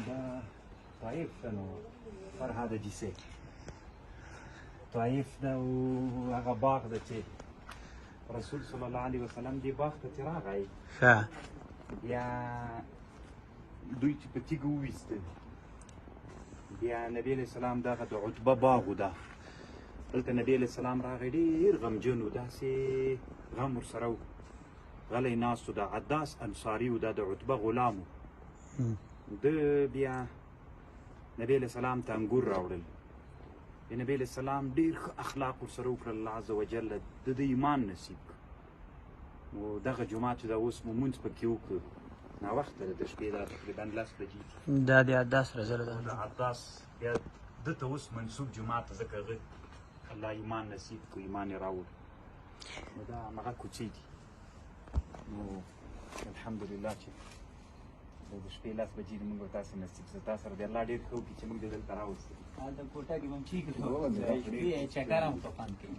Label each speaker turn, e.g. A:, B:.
A: دا طائف نو فرهاد جیسه طائف دا هغه باغ ده چې رسول صلی الله علیه وسلم دې باغ ته راغی بیا دوی چې په تیږه وویسته بیا نبی علیه السلام دغه د عتبه باغ و ده دلته نبی علیه السلام راغی ډېر غمجن و داسې غم ورسره و غلی ناست و د عداس انصاري و دا د عتبه غلام و ده بیا نبی علیه السلام ته انګور راوړل نبی علیه السلام ډېر ښه اخلاق ورسره وکړل الله عز وجل د ده ایمان نصیب کړ نو دغه جومات چې دا اوس مو مونځ پکې وکړو ناوخته ده د شپې دا تقریبا 10 بجې
B: دا د عداس رضی الله
A: د عداس بیا ده ته اوس منسوب جومات ته ځکه هغه الله ایمان نصیب کړو ایمان یې راوړ نو دا همغه کوڅې دي نو الحمدلله چې د شپې 10 بجې موږ تاسو نصیب زه تاسو سره د الله ډېر ښه وکړي چې موږ دلته راوستو
B: د کوټه کې هم ٹھیک دی چکر هم طوفان کوي